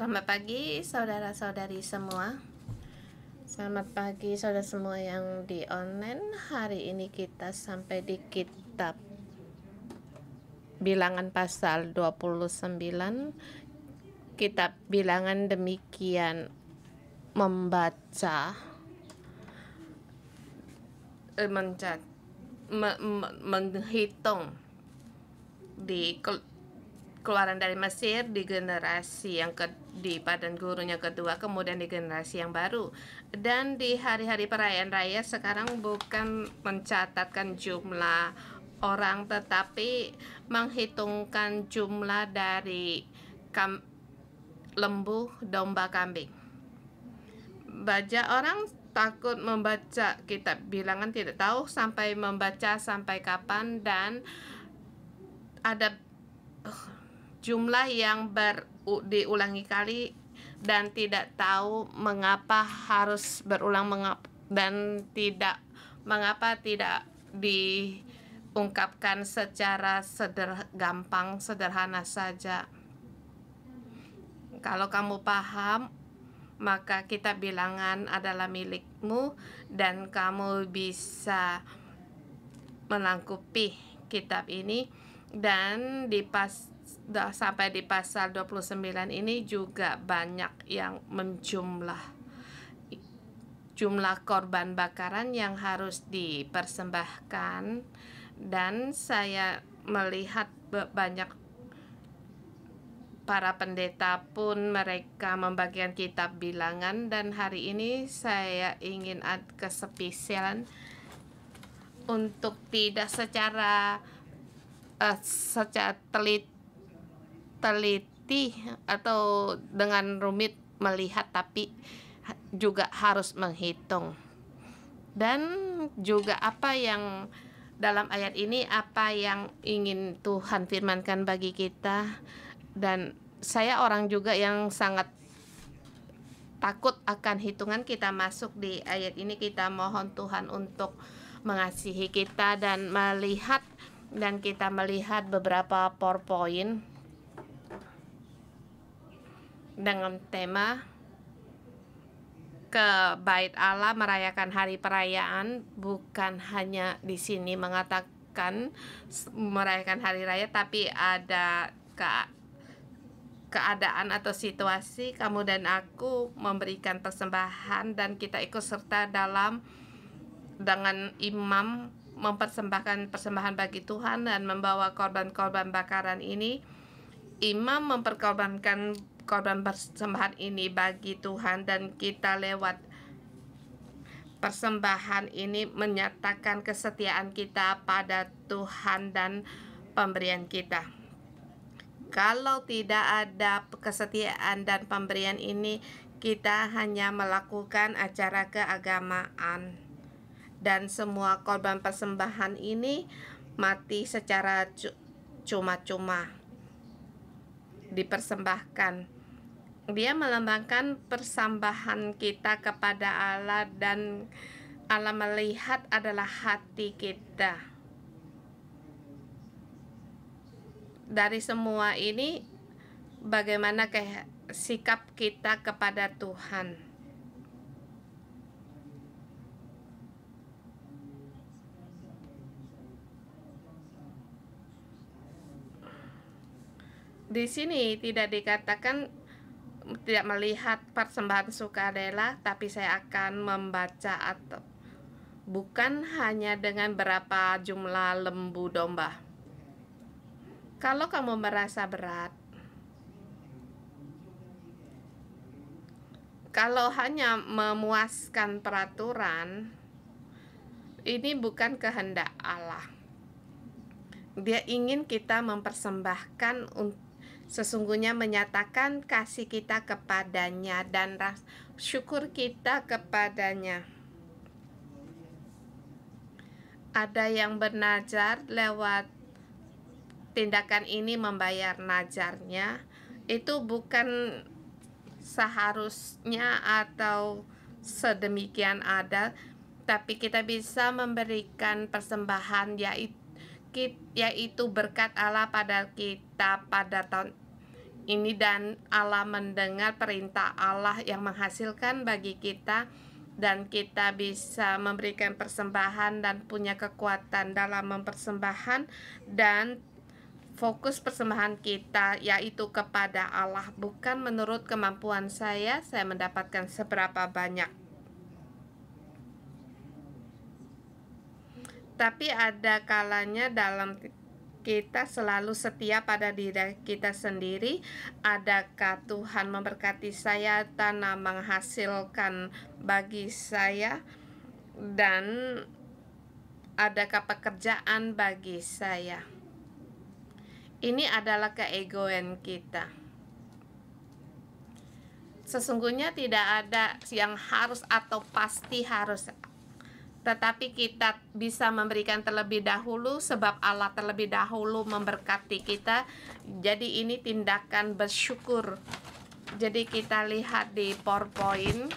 Selamat pagi saudara-saudari semua. Selamat pagi saudara semua yang di online. Hari ini kita sampai di kitab Bilangan pasal 29. Kitab Bilangan demikian membaca menghitung di keluaran dari Mesir di generasi yang di padang gurunnya kedua, kemudian di generasi yang baru. Dan di hari-hari perayaan raya sekarang bukan mencatatkan jumlah orang, tetapi menghitungkan jumlah dari lembu, domba, kambing. Banyak orang takut membaca kitab Bilangan, tidak tahu sampai membaca sampai kapan, dan ada jumlah yang diulangi kali dan tidak tahu mengapa harus berulang dan tidak mengapa tidak diungkapkan secara gampang, sederhana saja. Kalau kamu paham, maka kitab Bilangan adalah milikmu dan kamu bisa melangkupi kitab ini. Dan sampai di pasal 29 ini juga banyak yang jumlah korban bakaran yang harus dipersembahkan, dan saya melihat banyak para pendeta pun mereka membagikan kitab Bilangan. Dan hari ini saya ingin kespesialan untuk tidak secara teliti atau dengan rumit melihat, tapi juga harus menghitung. Dan juga apa yang dalam ayat ini, apa yang ingin Tuhan firmankan bagi kita. Dan saya orang juga yang sangat takut akan hitungan. Kita masuk di ayat ini, kita mohon Tuhan untuk mengasihi kita dan melihat, dan kita melihat beberapa PowerPoint dengan tema ke bait Allah merayakan hari perayaan. Bukan hanya di sini mengatakan merayakan hari raya, tapi ada keadaan atau situasi kamu dan aku memberikan persembahan, dan kita ikut serta dengan imam mempersembahkan persembahan bagi Tuhan dan membawa korban-korban bakaran ini. Imam memperkorbankan korban persembahan ini bagi Tuhan, dan kita lewat persembahan ini menyatakan kesetiaan kita pada Tuhan dan pemberian kita. Kalau tidak ada kesetiaan dan pemberian ini, kita hanya melakukan acara keagamaan, dan semua korban persembahan ini mati secara cuma-cuma dipersembahkan. Dia melambangkan persembahan kita kepada Allah, dan Allah melihat adalah hati kita. Dari semua ini, bagaimana sikap kita kepada Tuhan. Di sini tidak dikatakan tidak melihat persembahan sukadela, tapi saya akan membaca atau bukan hanya dengan berapa jumlah lembu domba. Kalau kamu merasa berat, kalau hanya memuaskan peraturan, ini bukan kehendak Allah. Dia ingin kita mempersembahkan, sesungguhnya menyatakan kasih kita kepadanya dan syukur kita kepadanya. Ada yang bernajar, lewat tindakan ini membayar najarnya. Itu bukan seharusnya atau sedemikian ada, tapi kita bisa memberikan persembahan, yaitu berkat Allah pada kita pada tahun ini dan Allah mendengar perintah Allah yang menghasilkan bagi kita, dan kita bisa memberikan persembahan dan punya kekuatan dalam mempersembahkan, dan fokus persembahan kita yaitu kepada Allah, bukan menurut kemampuan saya mendapatkan seberapa banyak. Tapi ada kalanya dalam kita selalu setia pada diri kita sendiri. Adakah Tuhan memberkati saya, tanah menghasilkan bagi saya, dan adakah pekerjaan bagi saya? Ini adalah keegoan kita. Sesungguhnya tidak ada yang harus atau pasti harus, tetapi kita bisa memberikan terlebih dahulu sebab Allah terlebih dahulu memberkati kita. Jadi ini tindakan bersyukur. Jadi kita lihat di PowerPoint.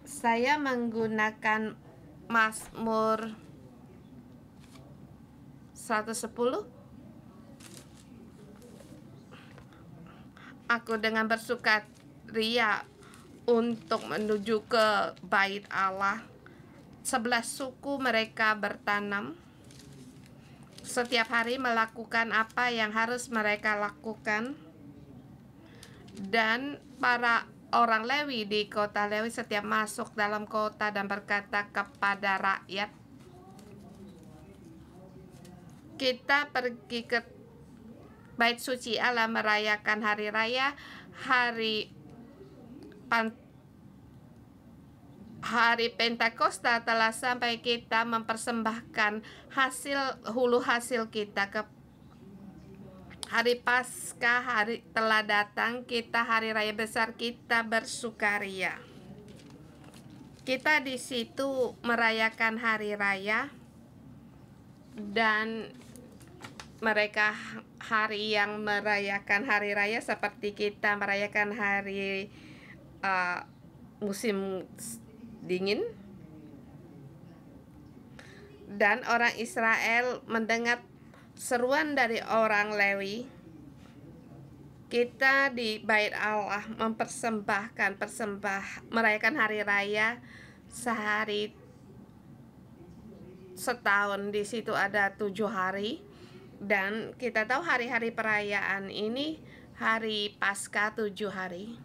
Saya menggunakan Mazmur 110. Aku dengan bersukaria untuk menuju ke bait Allah. 11 suku mereka bertanam. Setiap hari melakukan apa yang harus mereka lakukan. Dan para orang Lewi di kota Lewi setiap masuk dalam kota dan berkata kepada rakyat, kita pergi ke bait suci Allah merayakan hari raya, hari Pentakosta telah sampai, kita mempersembahkan hulu hasil kita ke hari Paskah, hari telah datang, kita hari raya besar, kita bersukaria. Kita di situ merayakan hari raya, dan mereka hari yang merayakan hari raya seperti kita merayakan hari musim dingin. Dan orang Israel mendengar seruan dari orang Lewi. Kita di bait Allah mempersembahkan merayakan hari raya sehari setahun. Di situ ada 7 hari. Dan kita tahu hari-hari perayaan ini, hari Paskah 7 hari,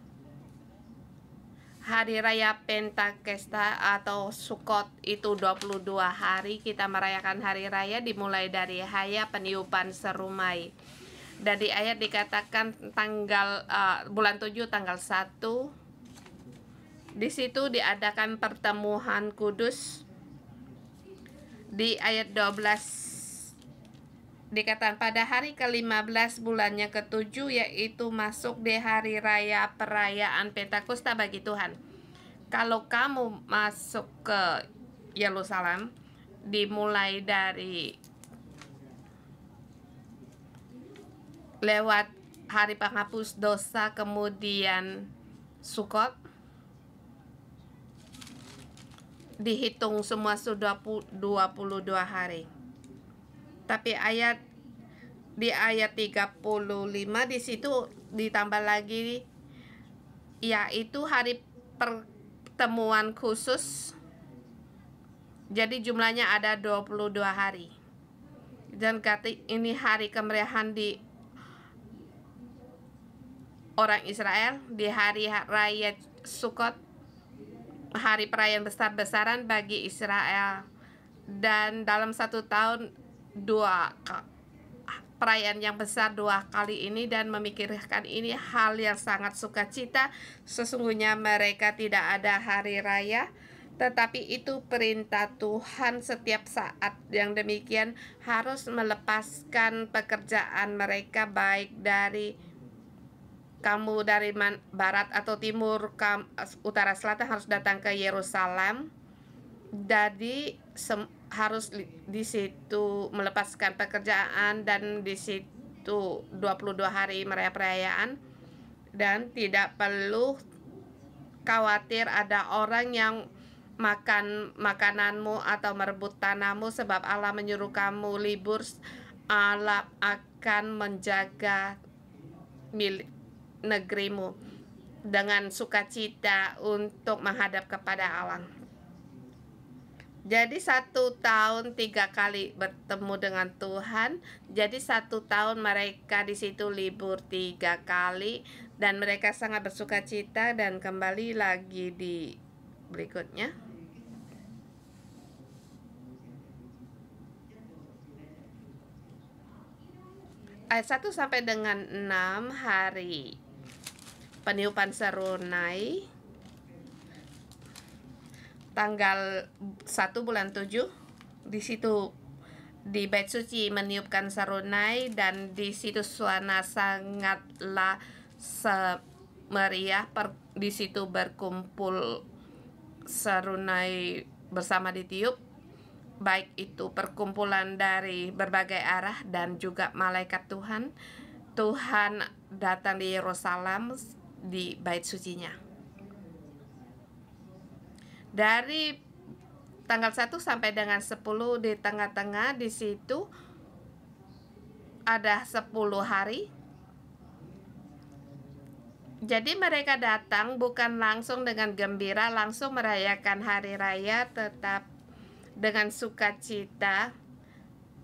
hari raya Pentakosta atau Sukot itu 22 hari. Kita merayakan hari raya dimulai dari Haya peniupan serumai. Dan di ayat dikatakan tanggal bulan 7 tanggal 1. Di situ diadakan pertemuan kudus. Di ayat 12 dikatakan pada hari ke-15 bulannya ke-7, yaitu masuk di hari raya perayaan Pentakosta bagi Tuhan. Kalau kamu masuk ke Yerusalem, dimulai dari lewat hari penghapus dosa, kemudian Sukot, dihitung semua sudah 22 hari. Tapi di ayat 35 di situ ditambah lagi, yaitu hari pertemuan khusus. Jadi jumlahnya ada 22 hari. Dan kata ini hari kemeriahan di orang Israel, di hari raya Sukot, hari perayaan besar-besaran bagi Israel. Dan dalam 1 tahun 2 perayaan yang besar 2 kali ini, dan memikirkan ini hal yang sangat sukacita. Sesungguhnya mereka tidak ada hari raya, tetapi itu perintah Tuhan setiap saat. Yang demikian harus melepaskan pekerjaan mereka, baik dari kamu dari barat atau timur, utara, selatan, harus datang ke Yerusalem. Jadi harus di situ melepaskan pekerjaan, dan di situ 22 hari merayakan perayaan. Dan tidak perlu khawatir ada orang yang makan makananmu atau merebut tanahmu, sebab Allah menyuruh kamu libur. Allah akan menjaga milik negerimu dengan sukacita untuk menghadap kepada Allah. Jadi 1 tahun 3 kali bertemu dengan Tuhan. Jadi 1 tahun mereka di situ libur 3 kali dan mereka sangat bersukacita. Dan kembali lagi di berikutnya. Ayat 1 sampai dengan 6, hari peniupan serunai tanggal 1 bulan 7. Di situ di Bait Suci meniupkan serunai, dan di situ suasana sangatlah meriah. Di situ berkumpul serunai bersama ditiup, baik itu perkumpulan dari berbagai arah dan juga malaikat Tuhan. Tuhan datang di Yerusalem, di Bait Sucinya. Dari tanggal 1 sampai dengan 10 di tengah-tengah di situ ada 10 hari. Jadi mereka datang bukan langsung dengan gembira, langsung merayakan hari raya, tetap dengan sukacita.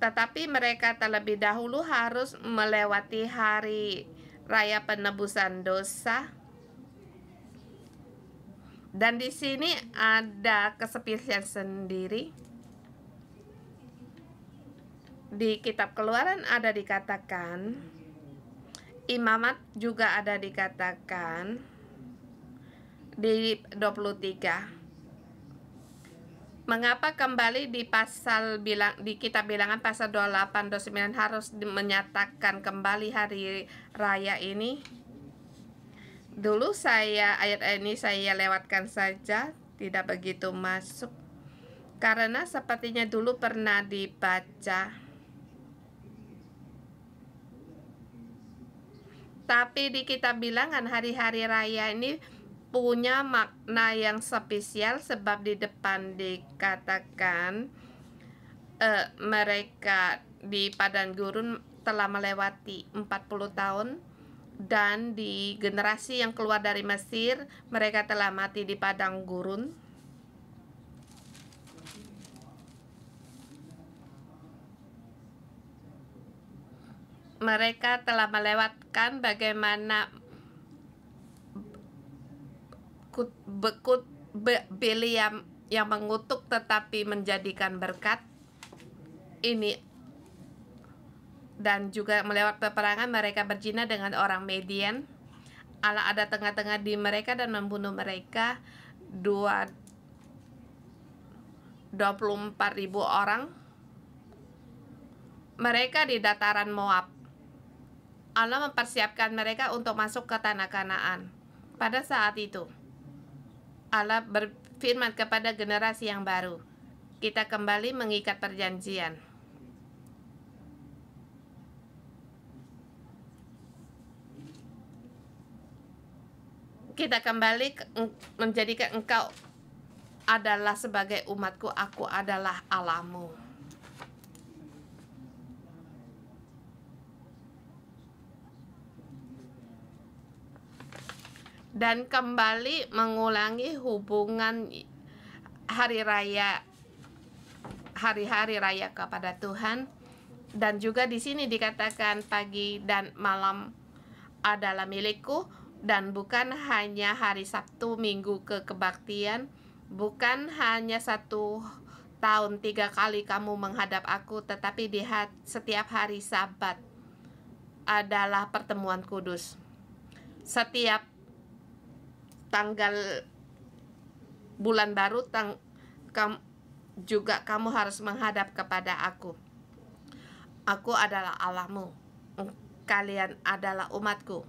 Tetapi mereka terlebih dahulu harus melewati hari raya penebusan dosa. Dan di sini ada kesepian sendiri. Di kitab Keluaran ada dikatakan, imamat juga ada dikatakan di 23. Mengapa kembali di kitab Bilangan pasal 28 29 harus menyatakan kembali hari raya ini? Dulu ayat ini saya lewatkan saja, tidak begitu masuk, karena sepertinya dulu pernah dibaca. Tapi di kitab Bilangan hari-hari raya ini punya makna yang spesial, sebab di depan dikatakan mereka di padang gurun telah melewati 40 tahun, dan di generasi yang keluar dari Mesir mereka telah mati di padang gurun. Mereka telah melewatkan bagaimana Biliam yang mengutuk tetapi menjadikan berkat ini, dan juga melewat peperangan mereka berzina dengan orang Median. Allah ada tengah-tengah di mereka dan membunuh mereka 24.000 orang. Mereka di dataran Moab. Allah mempersiapkan mereka untuk masuk ke tanah Kanaan. Pada saat itu Allah berfirman kepada generasi yang baru, kita kembali mengikat perjanjian. Kita kembali menjadikan engkau adalah sebagai umatku, aku adalah Allahmu. Dan kembali mengulangi hubungan hari-hari raya kepada Tuhan. Dan juga di sini dikatakan pagi dan malam adalah milikku, dan bukan hanya hari Sabtu Minggu ke kebaktian, bukan hanya 1 tahun 3 kali kamu menghadap aku, tetapi di setiap hari Sabat adalah pertemuan kudus. Setiap tanggal bulan baru juga kamu harus menghadap kepada aku. Aku adalah Allahmu, kalian adalah umatku.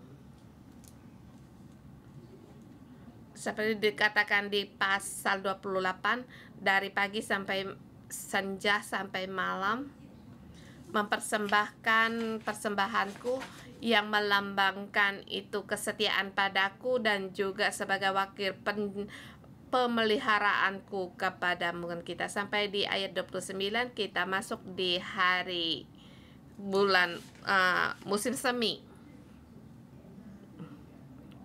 Seperti dikatakan di pasal 28, dari pagi sampai senja sampai malam mempersembahkan persembahanku yang melambangkan itu kesetiaan padaku, dan juga sebagai wakil pemeliharaanku kepadamu. Kita sampai di ayat 29, kita masuk di hari bulan musim semi.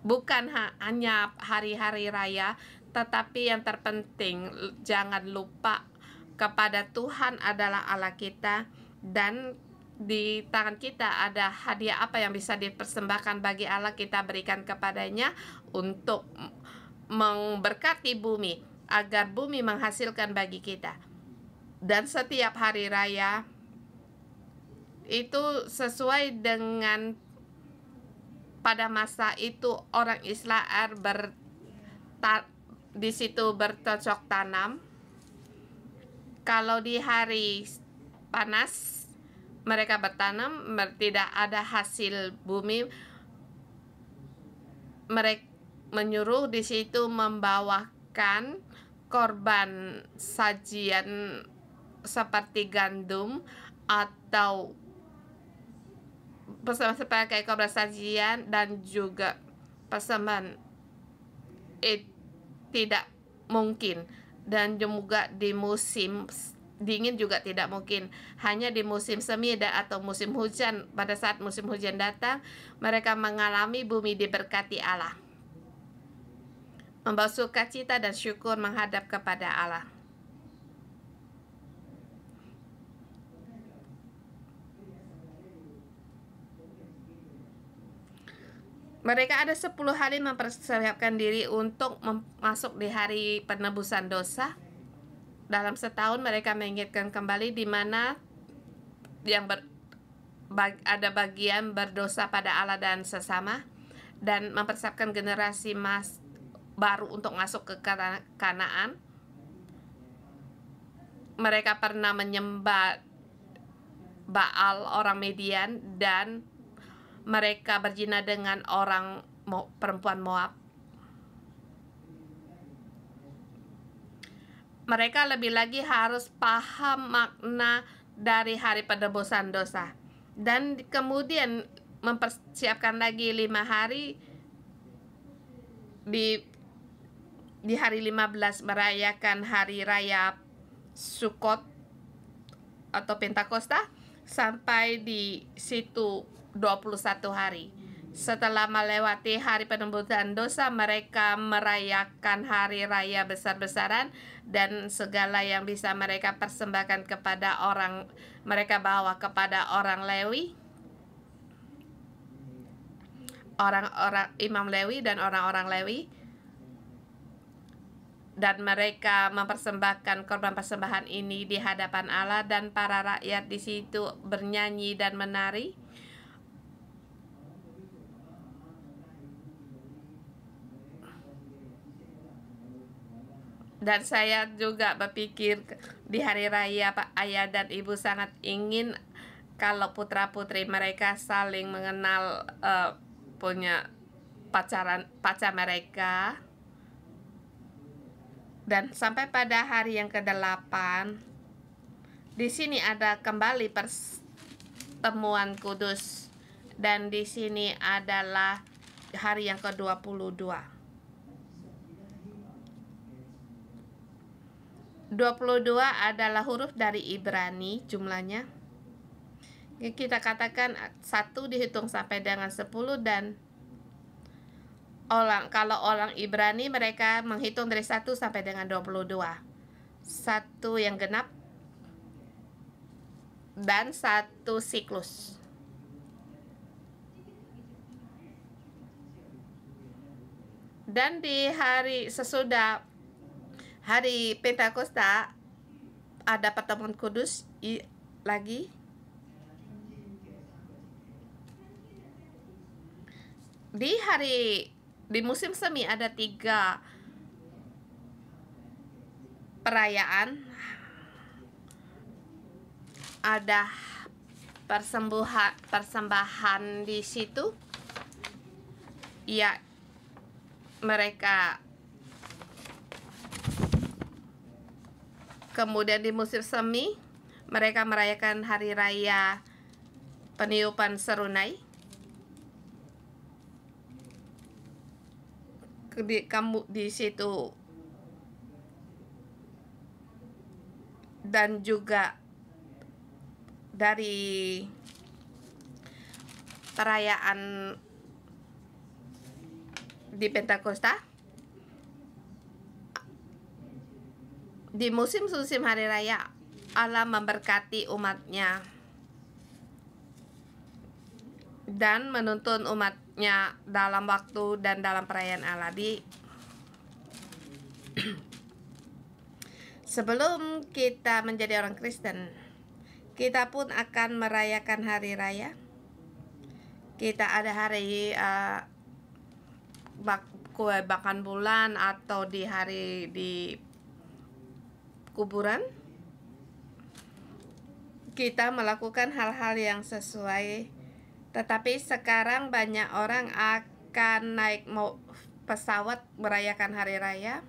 Bukan hanya hari-hari raya, tetapi yang terpenting jangan lupa kepada Tuhan adalah Allah kita, dan di tangan kita ada hadiah apa yang bisa dipersembahkan bagi Allah, kita berikan kepadanya untuk memberkati bumi, agar bumi menghasilkan bagi kita. Dan setiap hari raya itu sesuai dengan pada masa itu orang Israel di situ bercocok tanam. Kalau di hari panas mereka bertanam, tidak ada hasil bumi, mereka menyuruh di situ membawakan korban sajian seperti gandum atau sebagai korban sajian, dan juga persembahan tidak mungkin, dan juga di musim dingin juga tidak mungkin, hanya di musim semi atau musim hujan. Pada saat musim hujan datang, mereka mengalami bumi diberkati Allah, membawa sukacita dan syukur menghadap kepada Allah. Mereka ada 10 hari mempersiapkan diri untuk masuk di hari penebusan dosa. Dalam setahun mereka mengingatkan kembali di mana yang ada bagian berdosa pada Allah dan sesama, dan mempersiapkan generasi baru untuk masuk ke Kanaan. Mereka pernah menyembah Baal orang Median, dan mereka berzina dengan orang perempuan Moab. Mereka lebih lagi harus paham makna dari hari penebusan dosa, dan kemudian mempersiapkan lagi 5 hari di hari 15 merayakan hari raya Sukot atau Pentakosta, sampai di situ 21 hari. Setelah melewati hari penebusan dosa, mereka merayakan hari raya besar-besaran, dan segala yang bisa mereka persembahkan kepada orang, mereka bawa kepada orang Lewi, orang-orang imam Lewi dan orang-orang Lewi, dan mereka mempersembahkan korban persembahan ini di hadapan Allah, dan para rakyat di situ bernyanyi dan menari. Dan saya juga berpikir di hari raya Pak Ayah dan Ibu sangat ingin kalau putra-putri mereka saling mengenal punya pacar mereka. Dan sampai pada hari yang ke-8, di sini ada kembali pertemuan kudus, dan di sini adalah hari yang ke-22. 22 adalah huruf dari Ibrani jumlahnya. Kita katakan 1 dihitung sampai dengan 10, dan kalau orang Ibrani mereka menghitung dari 1 sampai dengan 22. 1 yang genap dan 1 siklus. Dan di hari sesudah hari Pentakosta ada pertemuan kudus lagi. Di musim semi ada 3 perayaan. Ada persembahan di situ. Ya, mereka kemudian di musim semi mereka merayakan hari raya peniupan serunai. Di situ dan juga dari perayaan di Pentakosta, di musim-musim hari raya Allah memberkati umatnya dan menuntun umatnya dalam waktu dan dalam perayaan Allah. Sebelum kita menjadi orang Kristen, kita pun akan merayakan hari raya. Kita ada hari kue makan bulan atau di hari di kuburan. Kita melakukan hal-hal yang sesuai. Tetapi sekarang banyak orang akan naik pesawat merayakan hari raya.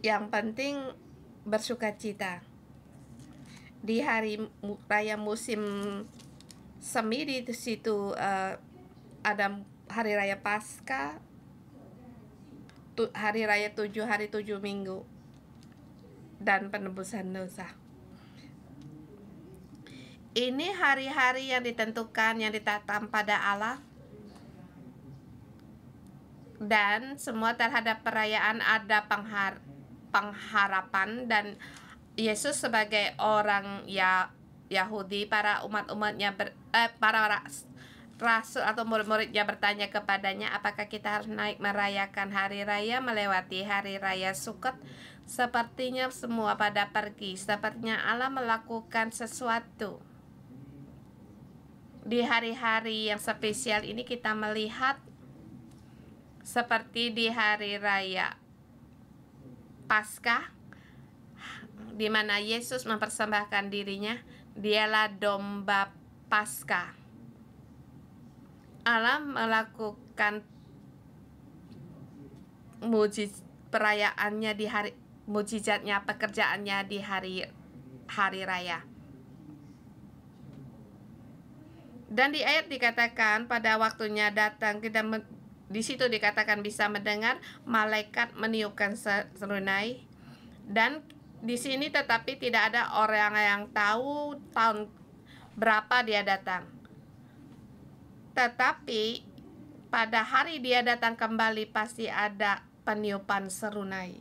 Yang penting bersukacita. Di hari raya musim semi di situ ada hari raya Paskah, hari raya 7 hari 7 minggu, dan penebusan dosa. Ini hari-hari yang ditentukan, yang ditetapkan pada Allah, dan semua terhadap perayaan ada pengharapan. Dan Yesus sebagai orang Yahudi, para umat-umatnya para rasul atau murid-muridnya bertanya kepadanya, apakah kita harus naik merayakan hari raya, melewati hari raya Sukot? Sepertinya semua pada pergi. Sepertinya Allah melakukan sesuatu. Di hari-hari yang spesial ini kita melihat seperti di hari raya Paskah, di mana Yesus mempersembahkan dirinya. Dialah domba Paskah. Allah melakukan perayaannya di hari, mujizatnya, pekerjaannya di hari raya. Dan di ayat dikatakan pada waktunya datang, di situ dikatakan bisa mendengar malaikat meniupkan serunai. Dan di sini tetapi tidak ada orang yang tahu tahun berapa dia datang. Tetapi pada hari dia datang kembali pasti ada peniupan serunai.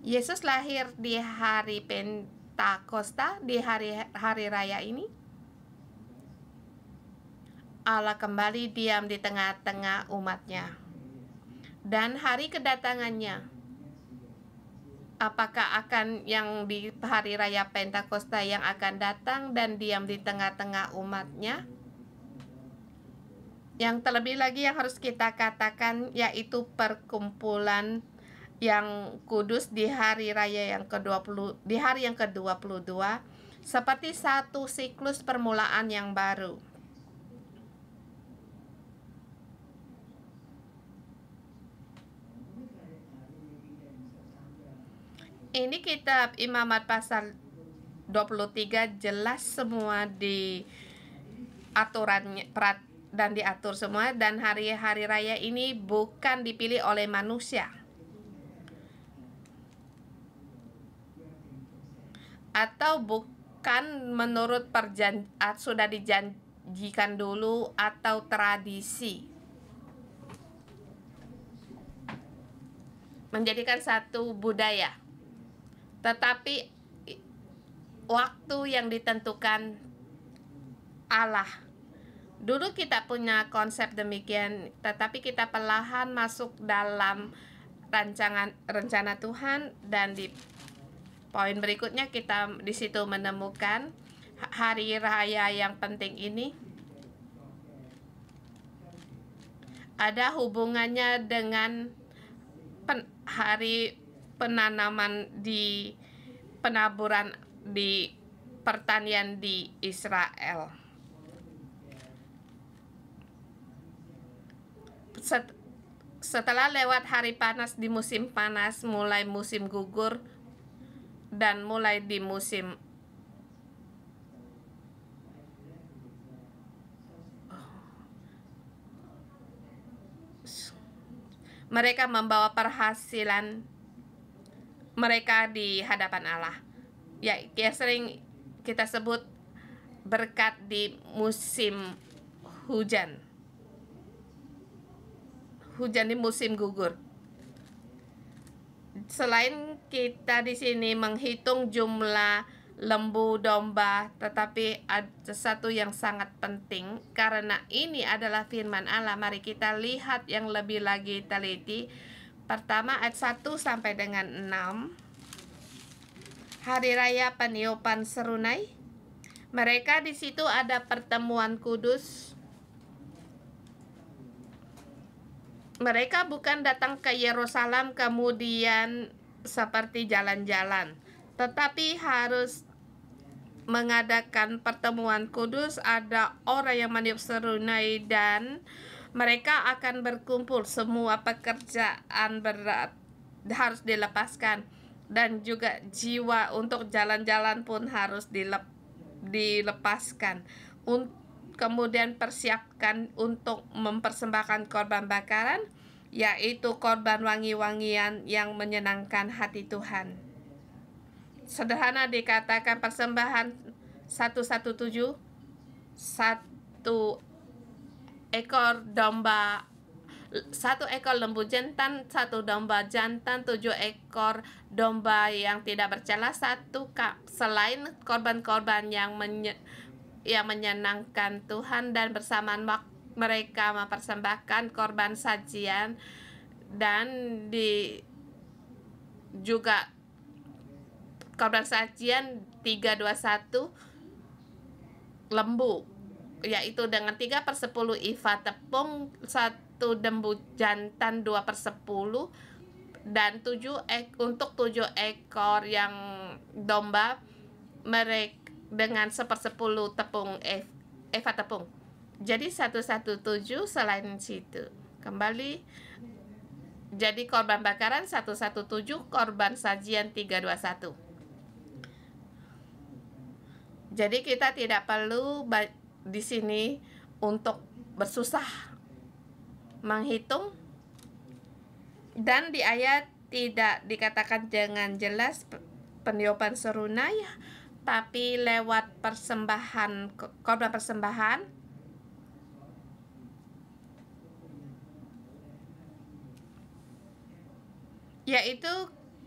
Yesus lahir di hari Pentakosta, di hari raya ini. Allah kembali diam di tengah-tengah umatnya. Dan hari kedatangannya, apakah akan yang di hari raya Pentakosta yang akan datang dan diam di tengah-tengah umatnya? Yang terlebih lagi yang harus kita katakan yaitu perkumpulan yang kudus di hari raya yang ke-20, di hari yang ke-22, seperti satu siklus permulaan yang baru. Ini kitab Imamat pasal 23 jelas semua di aturannya dan diatur semua, dan hari-hari raya ini bukan dipilih oleh manusia atau bukan menurut sudah dijanjikan dulu atau tradisi, menjadikan satu budaya. Tetapi waktu yang ditentukan Allah. Dulu kita punya konsep demikian, tetapi kita perlahan masuk dalam rencana Tuhan, dan di poin berikutnya kita di situ menemukan hari raya yang penting ini ada hubungannya dengan hari penanaman di penaburan di pertanian di Israel. Setelah lewat hari panas di musim panas, mulai musim gugur, dan mulai di musim mereka membawa perhasilan mereka di hadapan Allah. Ya, yang sering kita sebut berkat di musim hujan. Hujan di musim gugur. Selain kita di sini menghitung jumlah lembu domba, tetapi ada sesuatu yang sangat penting karena ini adalah firman Allah. Mari kita lihat yang lebih lagi teliti. Pertama ayat 1 sampai dengan 6. Hari raya peniupan serunai. Mereka di situ ada pertemuan kudus. Mereka bukan datang ke Yerusalem kemudian seperti jalan-jalan, tetapi harus mengadakan pertemuan kudus. Ada orang yang meniup serunai dan mereka akan berkumpul. Semua pekerjaan berat harus dilepaskan, dan juga jiwa untuk jalan-jalan pun harus dilepaskan. Kemudian persiapkan untuk mempersembahkan korban bakaran, yaitu korban wangi-wangian yang menyenangkan hati Tuhan. Sederhana dikatakan persembahan 117, 1 ekor domba, 1 ekor lembu jantan, 1 domba jantan, 7 ekor domba yang tidak bercela, 1 selain korban-korban yang menyenangkan Tuhan. Dan bersamaan mereka mempersembahkan korban sajian, dan juga korban sajian 321 lembu, yaitu dengan 3/10 ifa tepung, 1 lembu jantan 2/10, dan untuk 7 ekor yang domba mereka dengan 1/10 tepung eva tepung. Jadi 117 selain situ. Kembali, jadi korban bakaran 117, korban sajian 321. Jadi kita tidak perlu di sini untuk bersusah menghitung, dan di ayat tidak dikatakan dengan jelas peniupan serunai, tapi lewat persembahan, korban persembahan. Yaitu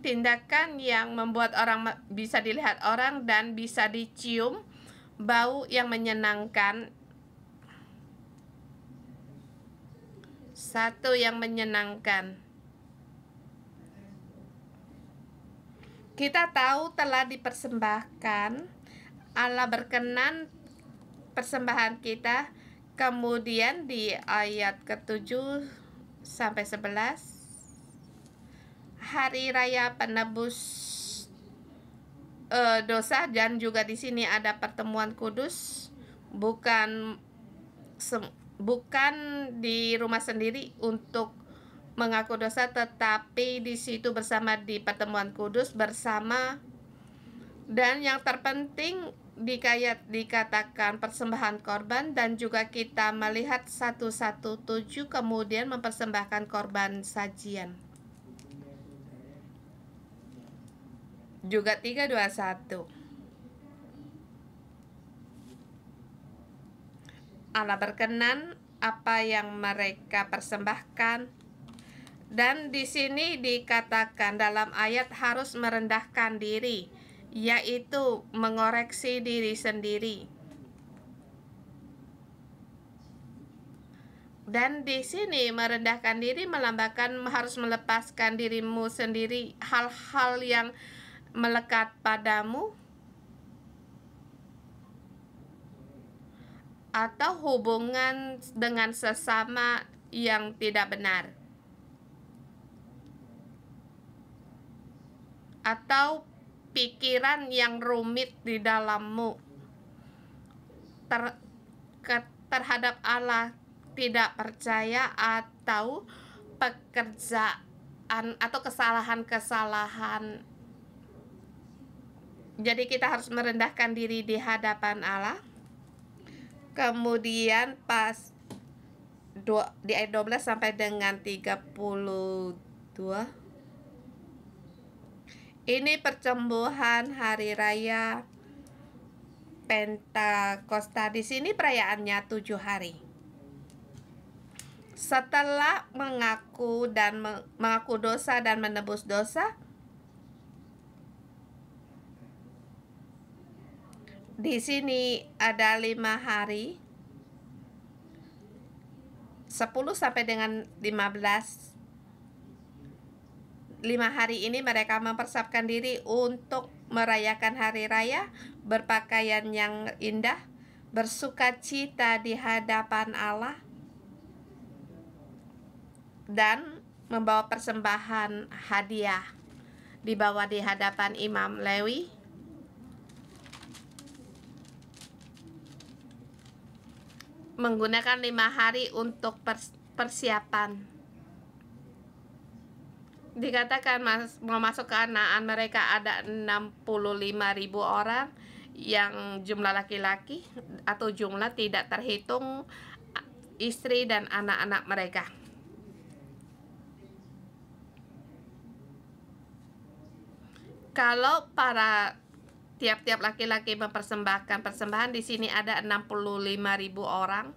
tindakan yang membuat orang bisa dilihat orang dan bisa dicium, bau yang menyenangkan. Satu yang menyenangkan. Kita tahu telah dipersembahkan, Allah berkenan persembahan kita. Kemudian di ayat ke-7 sampai 11, hari raya penebus dosa, dan juga di sini ada pertemuan kudus, bukan di rumah sendiri untuk mengaku dosa, tetapi di situ bersama di pertemuan kudus bersama. Dan yang terpenting dikatakan persembahan korban, dan juga kita melihat 117 kemudian mempersembahkan korban sajian. Juga 321. Allah berkenan apa yang mereka persembahkan. Dan di sini dikatakan dalam ayat harus merendahkan diri, yaitu mengoreksi diri sendiri. Dan di sini merendahkan diri melambangkan harus melepaskan dirimu sendiri, hal-hal yang melekat padamu atau hubungan dengan sesama yang tidak benar, atau pikiran yang rumit di dalammu terhadap Allah, tidak percaya, atau pekerjaan atau kesalahan-kesalahan. Jadi kita harus merendahkan diri di hadapan Allah. Kemudian di ayat 12 sampai dengan 32. Ini persembahan hari raya Pentakosta. Di sini perayaannya 7 hari. Setelah mengaku dosa dan menebus dosa, di sini ada 5 hari, 10 sampai dengan 15. 5 hari ini mereka mempersiapkan diri untuk merayakan hari raya, berpakaian yang indah, bersuka cita di hadapan Allah, dan membawa persembahan hadiah, dibawa di hadapan Imam Lewi. Menggunakan 5 hari untuk persiapan. Dikatakan mau masuk ke Kanaan mereka ada 65.000 orang, yang jumlah laki-laki atau jumlah tidak terhitung istri dan anak-anak mereka. Kalau para tiap-tiap laki-laki mempersembahkan persembahan, di sini ada 65.000 orang.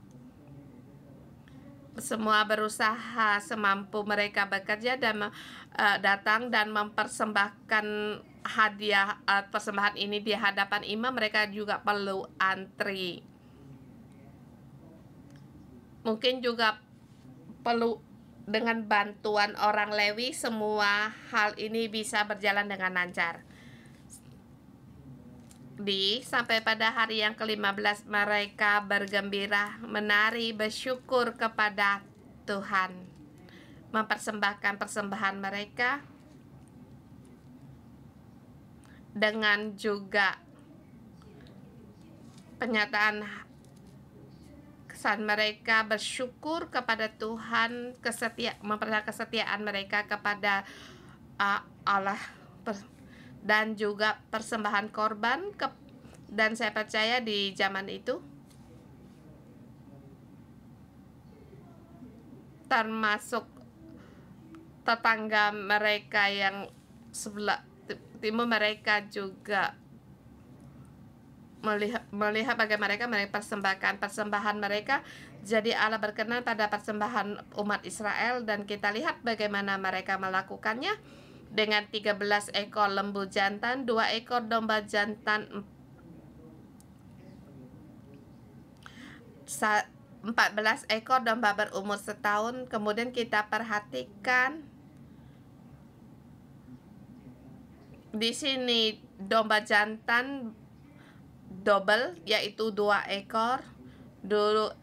Semua berusaha semampu mereka bekerja dan datang dan mempersembahkan hadiah persembahan ini di hadapan imam. Mereka juga perlu antri. Mungkin juga perlu dengan bantuan orang Lewi, semua hal ini bisa berjalan dengan lancar. Sampai pada hari yang ke-15 mereka bergembira, menari, bersyukur kepada Tuhan, mempersembahkan persembahan mereka dengan juga penyataan kesan mereka bersyukur kepada Tuhan, memperlihatkan kesetiaan mereka kepada Allah, dan juga persembahan korban. Dan saya percaya di zaman itu, termasuk tetangga mereka yang sebelah timur, mereka juga melihat bagaimana mereka persembahkan persembahan mereka. Jadi Allah berkenan pada persembahan umat Israel, dan kita lihat bagaimana mereka melakukannya dengan 13 ekor lembu jantan, 2 ekor domba jantan, 14 ekor domba berumur setahun. Kemudian kita perhatikan di sini domba jantan double, yaitu 2 ekor. Dulu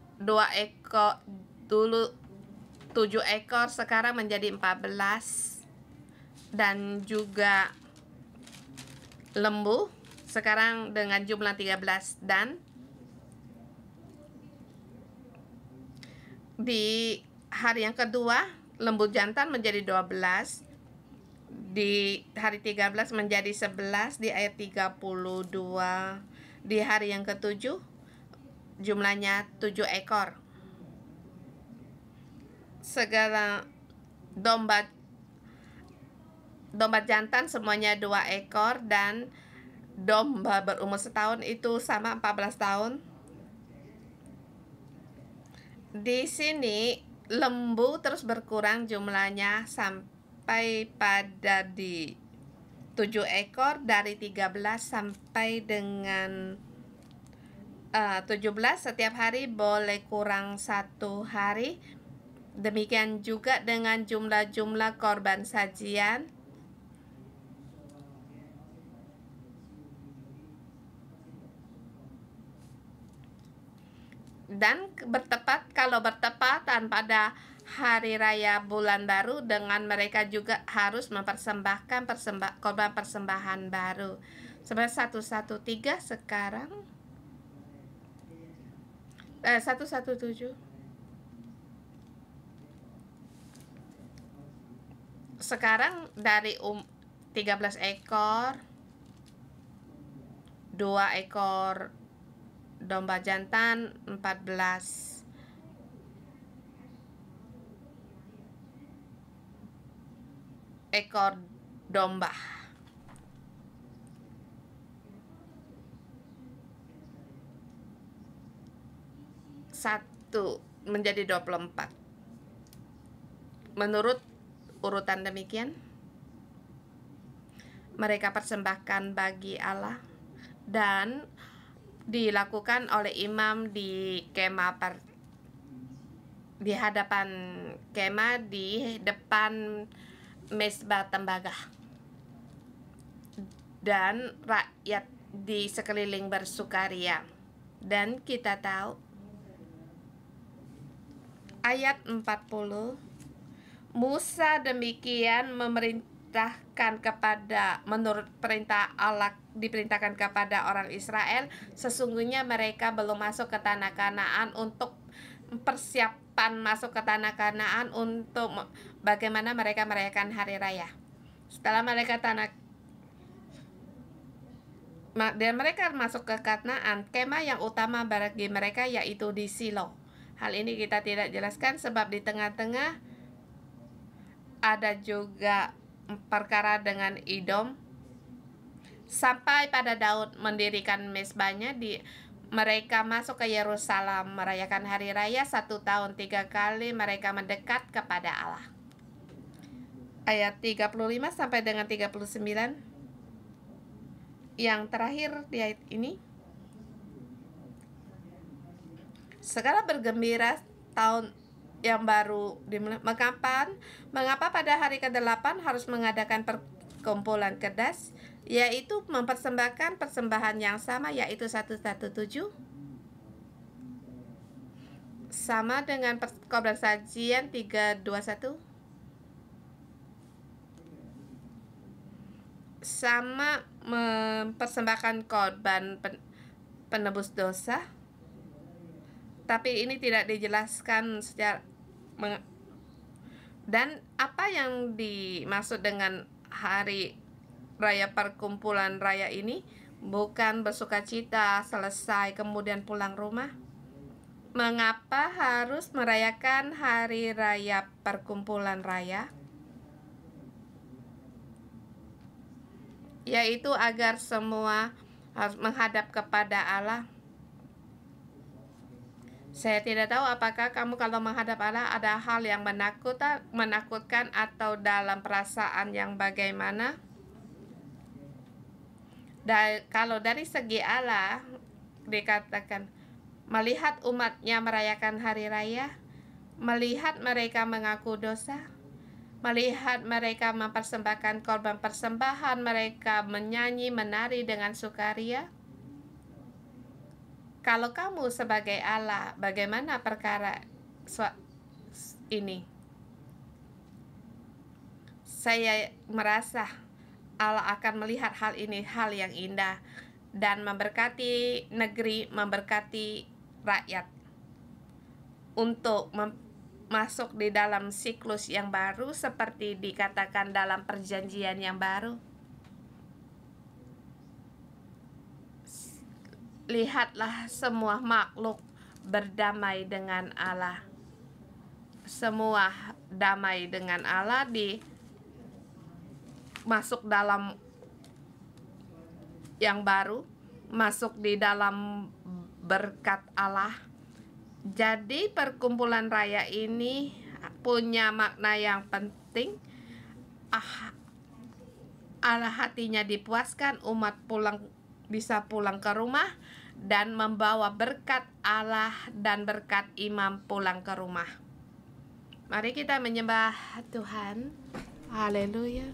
7 ekor, sekarang menjadi 14. Dan juga lembu sekarang dengan jumlah 13. Dan di hari yang kedua lembu jantan menjadi 12, di hari 13 menjadi 11 di ayat 32. Di hari yang ketujuh jumlahnya 7 ekor. Segala domba jantan semuanya 2 ekor, dan domba berumur setahun itu sama 14 tahun. Di sini lembu terus berkurang jumlahnya sampai pada di 7 ekor, dari 13 sampai dengan 17. Setiap hari boleh kurang 1 hari. Demikian juga dengan jumlah korban sajian. Dan kalau bertepatan pada hari raya bulan baru, dengan mereka juga harus mempersembahkan korban persembahan baru. 113 sekarang 117. Sekarang dari 13 ekor, 2 ekor domba jantan, 14 ekor domba. Satu menjadi 24. Menurut urutan demikian, mereka persembahkan bagi Allah dan dilakukan oleh imam di kemah di hadapan kemah di depan mezbah tembaga, dan rakyat di sekeliling bersukaria. Dan kita tahu ayat 40, Musa demikian memerintahkan menurut perintah Allah diperintahkan kepada orang Israel, sesungguhnya mereka belum masuk ke tanah Kanaan untuk persiapan masuk ke tanah Kanaan untuk bagaimana mereka merayakan hari raya. Setelah mereka dan mereka masuk ke Kanaan, kemah yang utama bagi mereka yaitu di Silo. Hal ini kita tidak jelaskan sebab di tengah-tengah ada juga perkara dengan Edom. Sampai pada Daud mendirikan mezbahnya, mereka masuk ke Yerusalem merayakan hari raya 1 tahun 3 kali mereka mendekat kepada Allah. Ayat 35 sampai dengan 39. Yang terakhir di ayat ini, segala bergembira tahun yang baru dimulai. Mengapa pada hari ke-8 harus mengadakan perkumpulan kedas, yaitu mempersembahkan persembahan yang sama, yaitu 117, sama dengan korban sajian 321, sama mempersembahkan korban penebus dosa. Tapi ini tidak dijelaskan secara dan apa yang dimaksud dengan hari raya perkumpulan raya ini bukan bersukacita selesai kemudian pulang rumah. Mengapa harus merayakan hari raya perkumpulan raya? Yaitu agar semua harus menghadap kepada Allah. Saya tidak tahu apakah kamu kalau menghadap Allah ada hal yang menakutkan atau dalam perasaan yang bagaimana. Kalau dari segi Allah dikatakan melihat umatnya merayakan hari raya, melihat mereka mengaku dosa, melihat mereka mempersembahkan korban persembahan, mereka menyanyi, menari dengan sukaria. Kalau kamu sebagai Allah, bagaimana perkara ini? Saya merasa Allah akan melihat hal ini, hal yang indah, dan memberkati negeri, memberkati rakyat untuk masuk di dalam siklus yang baru seperti dikatakan dalam perjanjian yang baru. Lihatlah semua makhluk berdamai dengan Allah. Semua damai dengan Allah masuk dalam yang baru, masuk di dalam berkat Allah. Jadi perkumpulan raya ini punya makna yang penting. Allah hatinya dipuaskan, umat bisa pulang ke rumah dan membawa berkat Allah dan berkat imam pulang ke rumah. Mari kita menyembah Tuhan. Haleluya.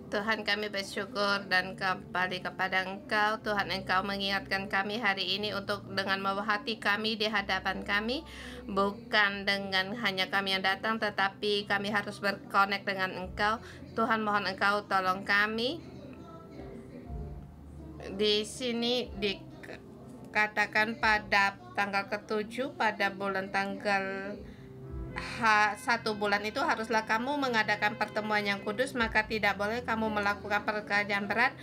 Tuhan, kami bersyukur dan kembali kepada Engkau. Tuhan, Engkau mengingatkan kami hari ini untuk dengan membawa hati kami di hadapan kami, bukan dengan hanya kami yang datang, tetapi kami harus berkonek dengan Engkau. Tuhan, mohon Engkau tolong kami. Di sini dikatakan pada tanggal ke-7 pada bulan tanggal 1 bulan itu haruslah kamu mengadakan pertemuan yang kudus, maka tidak boleh kamu melakukan pekerjaan berat.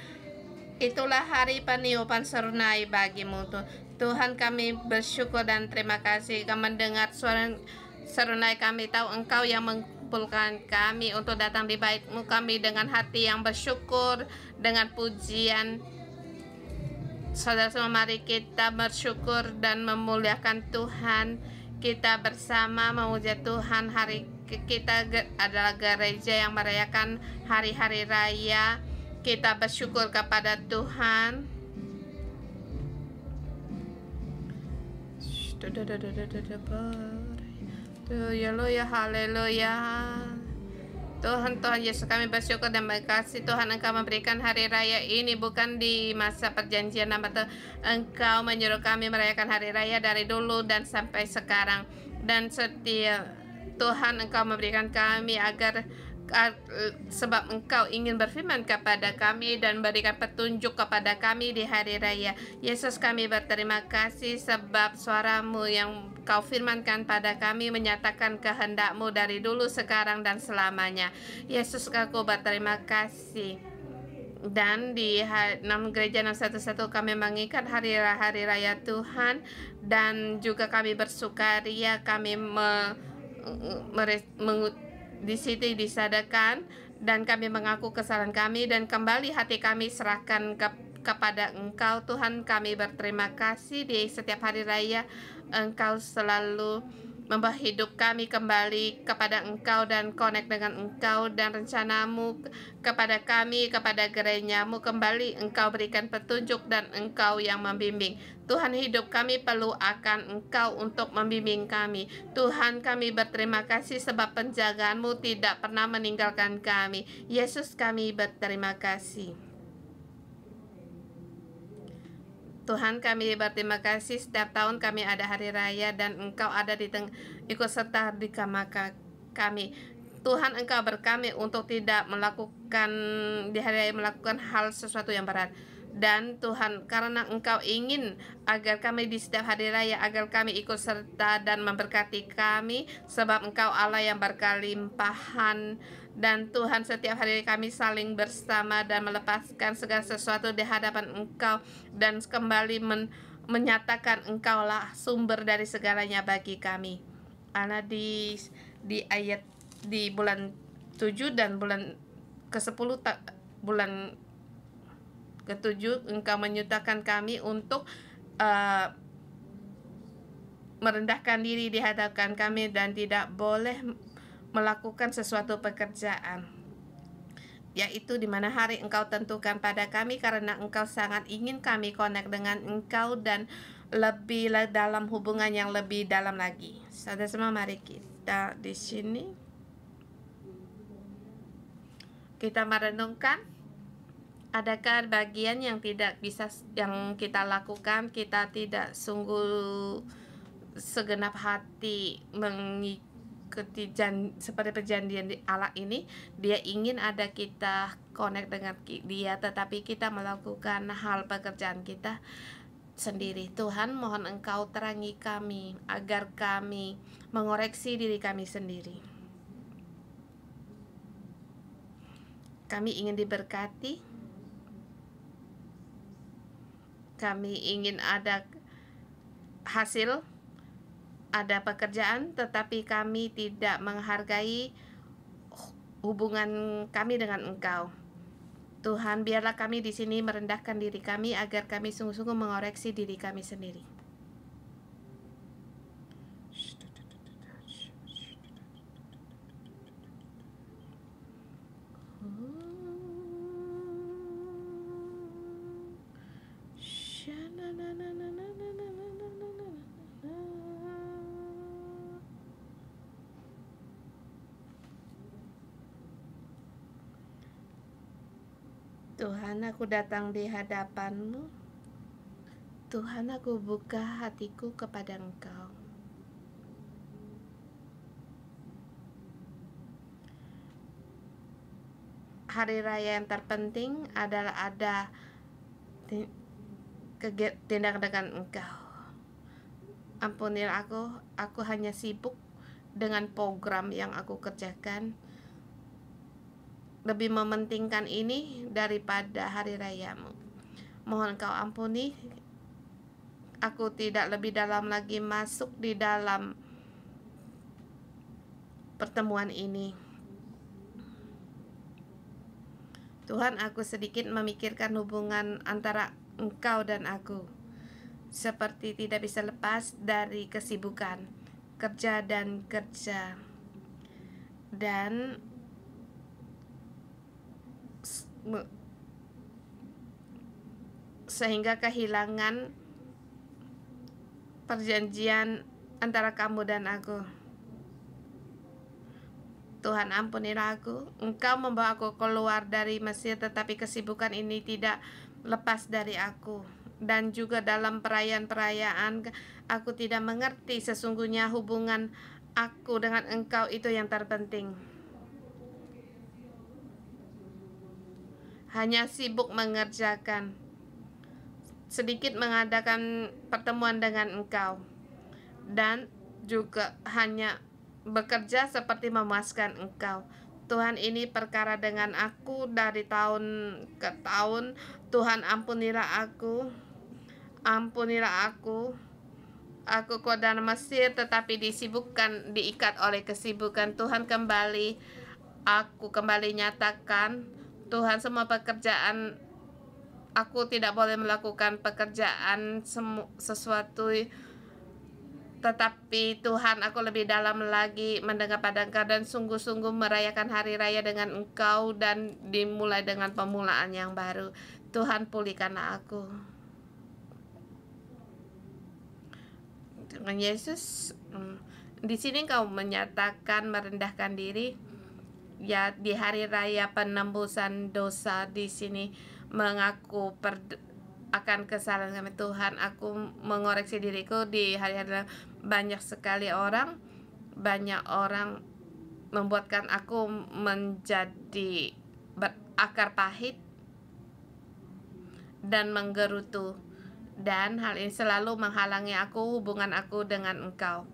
Itulah hari peniupan serunai bagimu. Tuhan, kami bersyukur dan terima kasih kami mendengar suara serunai kami. Tahu Engkau yang mengumpulkan kami untuk datang di bait-Mu, kami dengan hati yang bersyukur, dengan pujian. Saudara-saudara, mari kita bersyukur dan memuliakan Tuhan. Kita bersama memuja Tuhan. Hari kita adalah gereja yang merayakan hari-hari raya. Kita bersyukur kepada Tuhan. Haleluya, haleluya. Tuhan Yesus, kami bersyukur dan berkasih Tuhan, Engkau memberikan hari raya ini bukan di masa perjanjian lama. Engkau menyuruh kami merayakan hari raya dari dulu dan sampai sekarang. Dan setia Tuhan, Engkau memberikan kami agar sebab Engkau ingin berfirman kepada kami dan berikan petunjuk kepada kami di hari raya. Yesus, kami berterima kasih sebab suara-Mu yang Kau firmankan pada kami menyatakan kehendak-Mu dari dulu, sekarang, dan selamanya. Yesus, aku berterima kasih. Dan di gereja 611 kami mengingat hari raya Tuhan, dan juga kami bersukaria, kami di situ disadarkan, dan kami mengaku kesalahan kami, dan kembali hati kami serahkan kepada Engkau. Tuhan, kami berterima kasih di setiap hari raya. Engkau selalu membawa hidup kami kembali kepada Engkau dan connect dengan Engkau, dan rencana-Mu kepada kami, kepada gereja-Mu kembali Engkau berikan petunjuk dan Engkau yang membimbing. Tuhan, hidup kami perlu akan Engkau untuk membimbing kami. Tuhan, kami berterima kasih sebab penjagaan-Mu tidak pernah meninggalkan kami. Yesus, kami berterima kasih. Tuhan, kami berterima kasih setiap tahun kami ada hari raya dan Engkau ada di ikut serta di kami. Tuhan, Engkau berkami untuk tidak melakukan di hari raya melakukan hal sesuatu yang berat. Dan Tuhan, karena Engkau ingin agar kami di setiap hari raya, agar kami ikut serta dan memberkati kami, sebab Engkau Allah yang berkelimpahan. Dan Tuhan, setiap hari kami saling bersama dan melepaskan segala sesuatu di hadapan Engkau, dan kembali menyatakan Engkaulah sumber dari segalanya bagi kami. Karena di ayat di bulan 7 dan bulan ke-10 bulan ke-7 Engkau menyatakan kami untuk merendahkan diri di hadapan kami dan tidak boleh melakukan sesuatu pekerjaan, yaitu di mana hari Engkau tentukan pada kami, karena Engkau sangat ingin kami connect dengan Engkau dan lebih dalam hubungan yang lebih dalam lagi. Saudara semua, mari kita di sini kita merenungkan, adakah bagian yang tidak bisa yang kita lakukan, kita tidak sungguh segenap hati mengikuti seperti perjanjian di Allah ini. Dia ingin ada kita connect dengan Dia, tetapi kita melakukan hal pekerjaan kita sendiri. Tuhan, mohon Engkau terangi kami agar kami mengoreksi diri kami sendiri. Kami ingin diberkati, kami ingin ada hasil, ada pekerjaan, tetapi kami tidak menghargai hubungan kami dengan Engkau. Tuhan, biarlah kami di sini merendahkan diri kami agar kami sungguh-sungguh mengoreksi diri kami sendiri. Tuhan, aku datang di hadapan-Mu. Tuhan, aku buka hatiku kepada Engkau. Hari raya yang terpenting adalah ada tindak dengan Engkau. Ampunilah aku hanya sibuk dengan program yang aku kerjakan, lebih mementingkan ini daripada hari rayamu. Mohon Kau ampuni, aku tidak lebih dalam lagi masuk di dalam pertemuan ini. Tuhan, aku sedikit memikirkan hubungan antara Engkau dan aku, seperti tidak bisa lepas dari kesibukan kerja dan sehingga kehilangan perjanjian antara kamu dan aku. Tuhan, ampunilah aku. Engkau membawa aku keluar dari Mesir, tetapi kesibukan ini tidak lepas dari aku. Dan juga dalam perayaan-perayaan, aku tidak mengerti sesungguhnya hubungan aku dengan Engkau itu yang terpenting. Hanya sibuk mengerjakan, sedikit mengadakan pertemuan dengan Engkau, dan juga hanya bekerja seperti memuaskan Engkau. Tuhan, ini perkara dengan aku dari tahun ke tahun. Tuhan, ampunilah aku. Ampunilah aku. Aku keluar dari Mesir tetapi diikat oleh kesibukan. Tuhan, aku kembali nyatakan, Tuhan, semua pekerjaan, aku tidak boleh melakukan pekerjaan sesuatu, tetapi Tuhan, aku lebih dalam lagi mendengar pada Engkau dan sungguh-sungguh merayakan hari raya dengan Engkau dan dimulai dengan pemulaan yang baru. Tuhan, pulihkanlah aku. Dengan Yesus, di sini Engkau menyatakan merendahkan diri. Ya, di hari raya penembusan dosa, di sini mengaku akan kesalahan kami. Tuhan, aku mengoreksi diriku di hari-hari. Banyak sekali orang membuatkan aku menjadi berakar pahit dan menggerutu, dan hal ini selalu menghalangi hubungan aku dengan Engkau.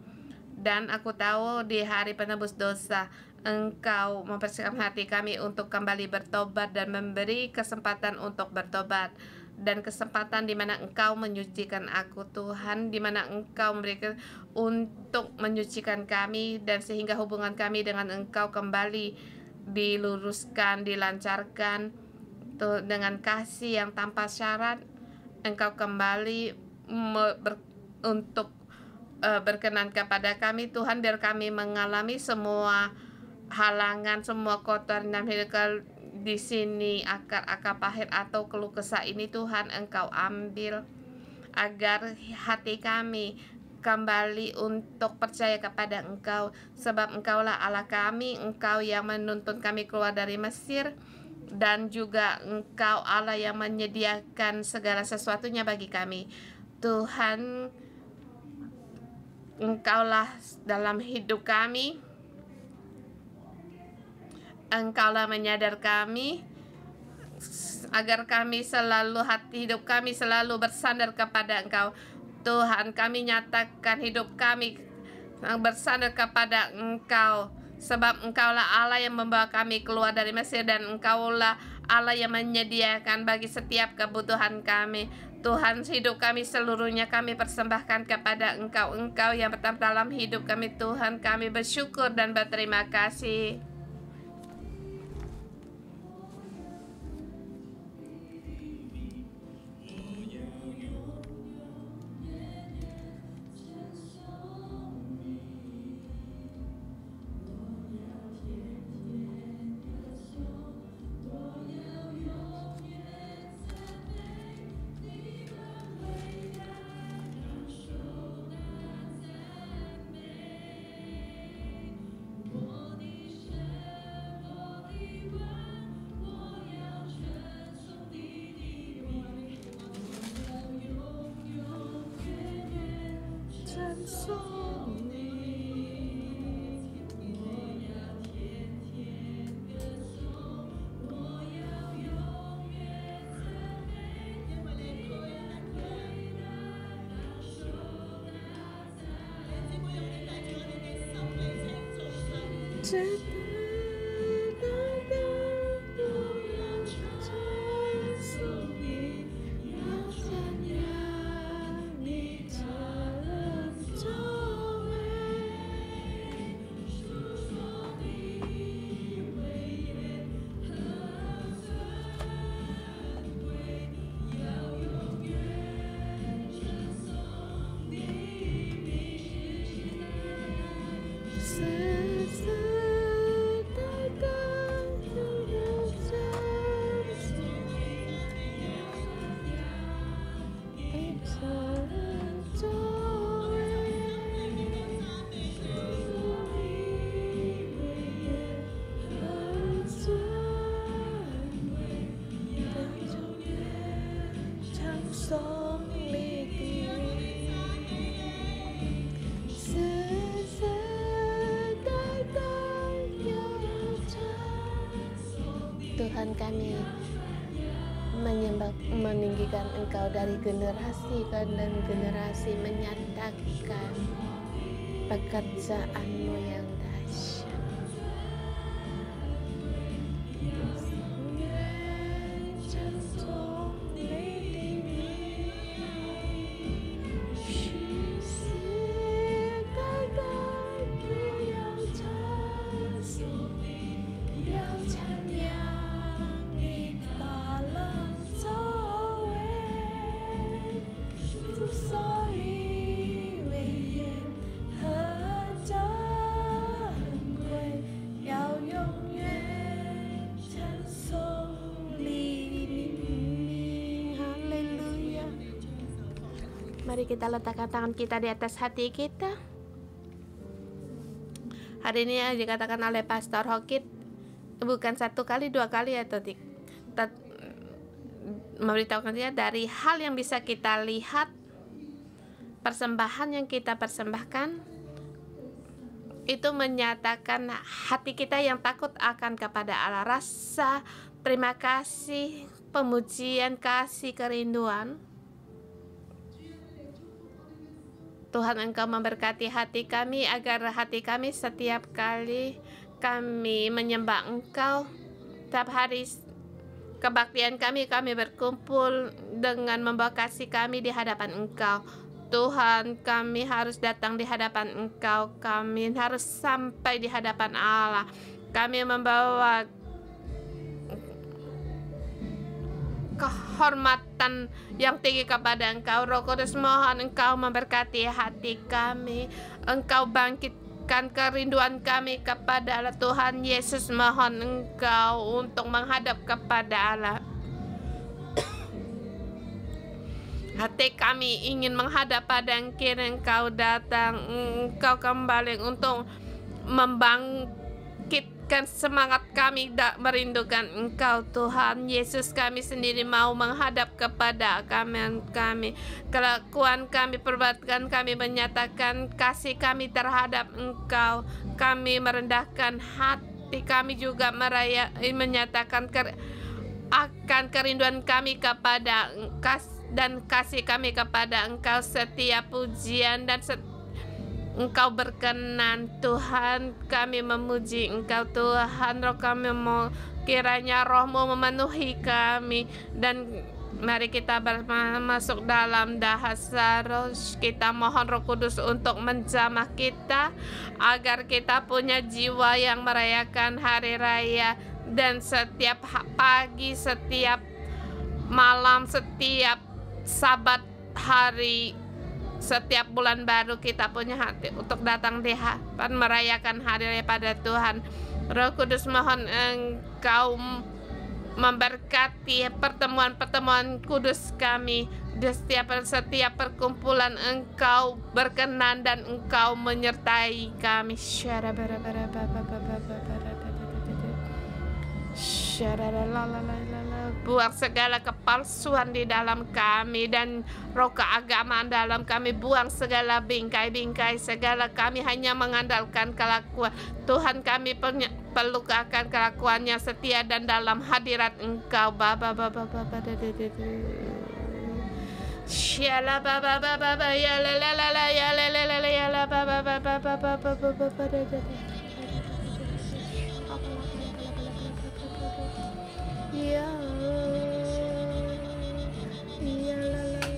Dan aku tahu di hari penebus dosa, Engkau mempersiapkan hati kami untuk kembali bertobat dan memberi kesempatan untuk bertobat, dan kesempatan di mana Engkau menyucikan aku, Tuhan, di mana Engkau memberikan untuk menyucikan kami, dan sehingga hubungan kami dengan Engkau kembali diluruskan, dilancarkan dengan kasih yang tanpa syarat. Engkau kembali untuk berkenan kepada kami, Tuhan, biar kami mengalami semua halangan, semua kotoran dan di sini, akar pahit atau keluh kesah ini, Tuhan, Engkau ambil, agar hati kami kembali untuk percaya kepada Engkau, sebab Engkaulah Allah kami, Engkau yang menuntun kami keluar dari Mesir, dan juga Engkau Allah yang menyediakan segala sesuatunya bagi kami. Tuhan, Engkaulah dalam hidup kami. Engkaulah menyadar kami agar kami selalu, hati hidup kami selalu bersandar kepada Engkau. Tuhan, kami nyatakan hidup kami bersandar kepada Engkau, sebab Engkaulah Allah yang membawa kami keluar dari Mesir, dan Engkaulah Allah yang menyediakan bagi setiap kebutuhan kami. Tuhan, hidup kami seluruhnya kami persembahkan kepada Engkau. Engkau yang bertahan dalam hidup kami, Tuhan. Kami bersyukur dan berterima kasih. 찬송你。直到永远찬송你，要赞扬你的作为，述说你伟业和尊贵，要永远称颂你名。世世代代都要赞颂你的作为，你伟业和尊贵，要永远唱颂你的名。世世代代要唱颂你。Tuhan, kami menyembah, meninggikan Engkau dari generasi ke generasi, menyatakan pekerjaan-Mu yang dahsyat. Mari kita letakkan tangan kita di atas hati kita. Hari ini yang dikatakan oleh Pastor Hokit bukan satu kali, dua kali atau memberitahukan dia dari hal yang bisa kita lihat, persembahan yang kita persembahkan itu menyatakan hati kita yang takut akan kepada Allah, rasa terima kasih, pemujian, kasih, kerinduan. Tuhan, Engkau memberkati hati kami agar hati kami setiap kali kami menyembah Engkau, setiap hari kebaktian kami berkumpul dengan membawa kasih kami di hadapan Engkau. Tuhan, kami harus datang di hadapan Engkau, kami harus sampai di hadapan Allah. Kami membawa kehormatan yang tinggi kepada Engkau. Roh Kudus, mohon Engkau memberkati hati kami. Engkau bangkitkan kerinduan kami kepada Allah. Tuhan Yesus, mohon Engkau untuk menghadap kepada Allah. Hati kami ingin menghadap pada Engkau datang, Engkau kembali untuk membangkitkan semangat kami merindukan Engkau. Tuhan Yesus, kami sendiri mau menghadap kepada kami. Kelakuan kami, perbuatan kami menyatakan kasih kami terhadap Engkau. Kami merendahkan hati kami juga menyatakan akan kerinduan kami kepada dan kasih kami kepada Engkau. Setiap pujian dan Engkau berkenan. Tuhan, kami memuji Engkau. Tuhan, roh kami mau kiranya Roh-Mu memenuhi kami. Dan mari kita masuk dalam bahasa roh. Kita mohon Roh Kudus untuk menjamah kita agar kita punya jiwa yang merayakan hari raya. Dan setiap pagi, setiap malam, setiap Sabat hari, setiap bulan baru kita punya hati untuk datang di hadapan merayakan hari raya pada Tuhan. Roh Kudus, mohon Engkau memberkati pertemuan-pertemuan kudus kami. Di setiap perkumpulan Engkau berkenan dan Engkau menyertai kami. Buang segala kepalsuan di dalam kami dan roh keagamaan dalam kami. Buang segala bingkai-bingkai segala, kami hanya mengandalkan kelakuan Tuhan. Kami perlu akan kelakuannya setia dan dalam hadirat Engkau Bapa. Shala baba baba ya la la la la ya la la la la ya la baba baba baba baba baba. Ya, ya la la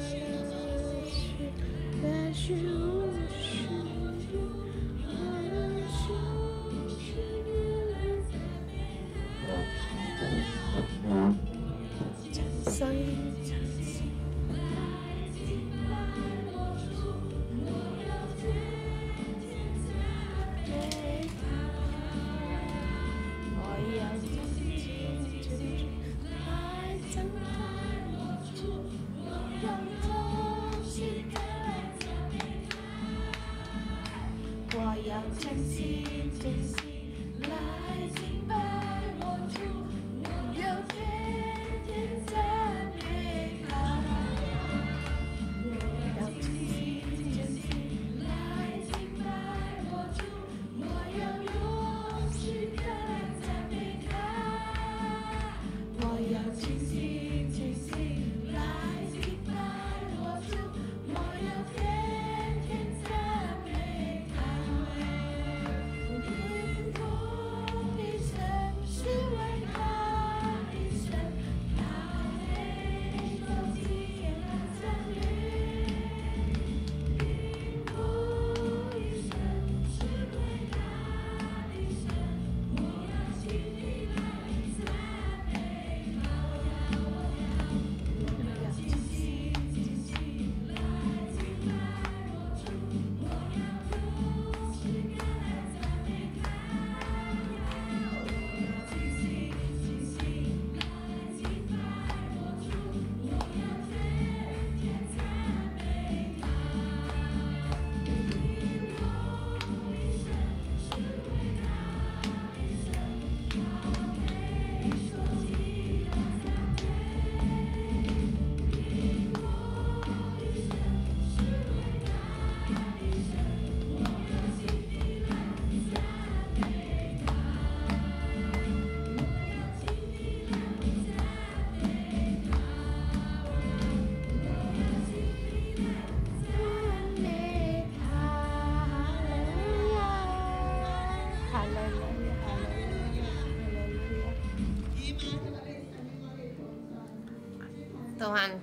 Tuhan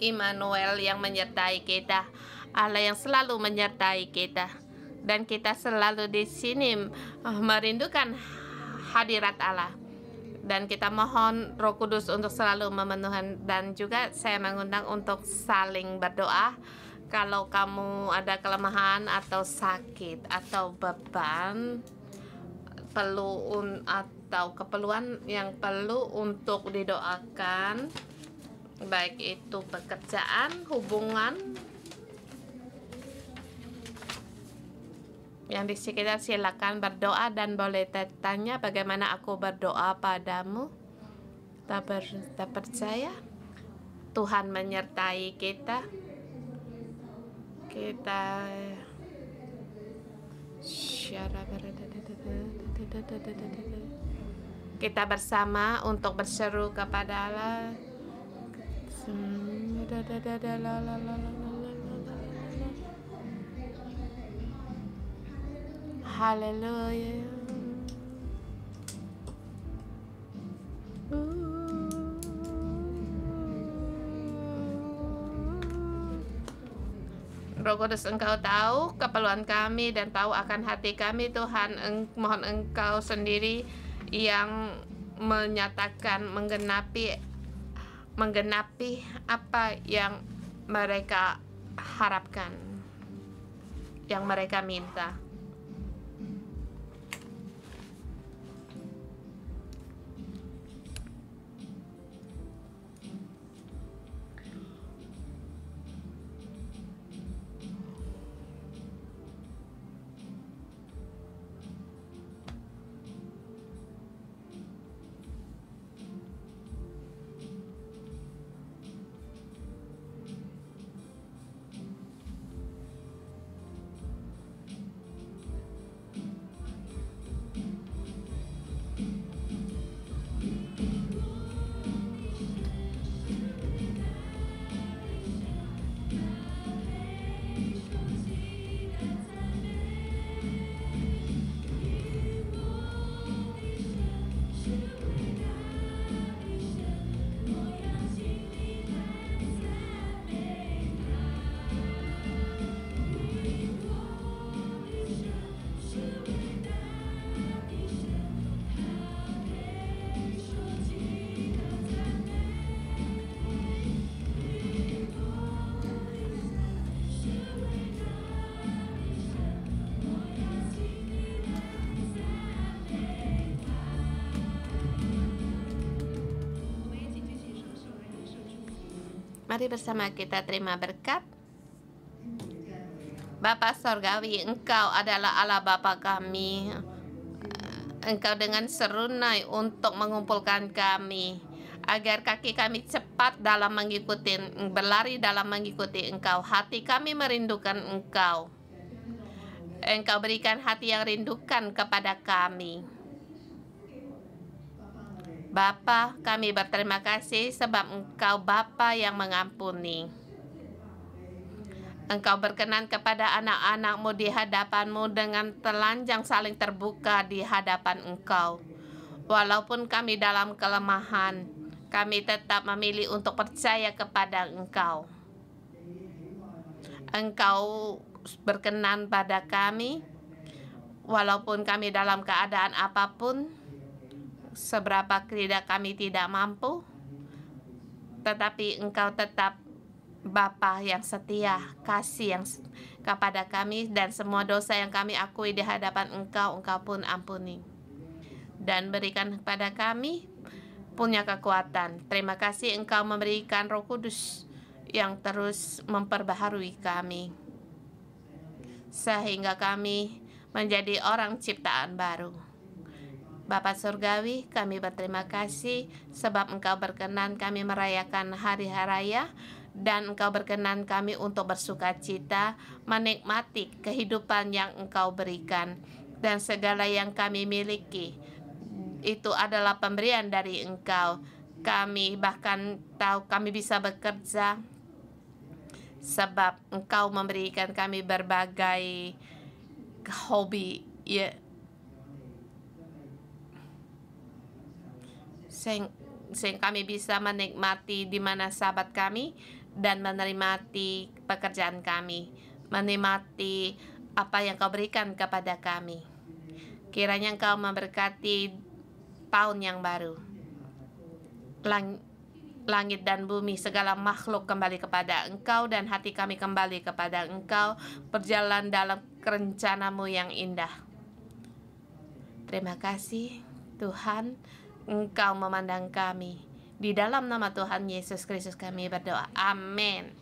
Immanuel yang menyertai kita, Allah yang selalu menyertai kita, dan kita selalu di sini merindukan hadirat Allah, dan kita mohon Roh Kudus untuk selalu memenuhi. Dan juga saya mengundang untuk saling berdoa. Kalau kamu ada kelemahan atau sakit atau beban atau keperluan yang perlu untuk didoakan, baik itu pekerjaan, hubungan, yang di sekitar, silakan berdoa dan boleh tanya bagaimana aku berdoa padamu. Tak percaya Tuhan menyertai kita. Kita bersama untuk berseru kepada Allah. Haleluya. Roh Kudus, Engkau tahu keperluan kami dan tahu akan hati kami, Tuhan. Mohon Engkau sendiri yang menyatakan, menggenapi apa yang mereka harapkan, yang mereka minta. Mari bersama kita terima berkat. Bapa Sorgawi, Engkau adalah Allah Bapa kami. Engkau dengan serunai untuk mengumpulkan kami, agar kaki kami cepat dalam mengikuti, berlari dalam mengikuti Engkau. Hati kami merindukan Engkau. Engkau berikan hati yang rindukan kepada kami. Bapa, kami berterima kasih sebab Engkau Bapa yang mengampuni. Engkau berkenan kepada anak-anak-Mu di hadapan-Mu dengan telanjang saling terbuka di hadapan Engkau. Walaupun kami dalam kelemahan, kami tetap memilih untuk percaya kepada Engkau. Engkau berkenan pada kami, walaupun kami dalam keadaan apapun, seberapa kami tidak mampu, tetapi Engkau tetap Bapa yang setia, kasih yang kepada kami, dan semua dosa yang kami akui di hadapan Engkau, Engkau pun ampuni. Dan berikan kepada kami punya kekuatan. Terima kasih Engkau memberikan Roh Kudus yang terus memperbaharui kami, sehingga kami menjadi orang ciptaan baru. Bapa Surgawi, kami berterima kasih sebab Engkau berkenan kami merayakan hari raya, dan Engkau berkenan kami untuk bersuka cita, menikmati kehidupan yang Engkau berikan, dan segala yang kami miliki itu adalah pemberian dari Engkau. Kami bahkan tahu kami bisa bekerja sebab Engkau memberikan kami berbagai hobi, ya, sehingga kami bisa menikmati di mana sahabat kami dan menikmati pekerjaan kami, menikmati apa yang Kau berikan kepada kami. Kiranya Engkau memberkati tahun yang baru. Langit dan bumi, segala makhluk kembali kepada Engkau, dan hati kami kembali kepada Engkau, berjalan dalam rencana-Mu yang indah. Terima kasih Tuhan, Engkau memandang kami. Di dalam nama Tuhan Yesus Kristus kami berdoa. Amin.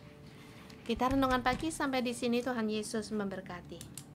Kita renungan pagi sampai di sini. Tuhan Yesus memberkati.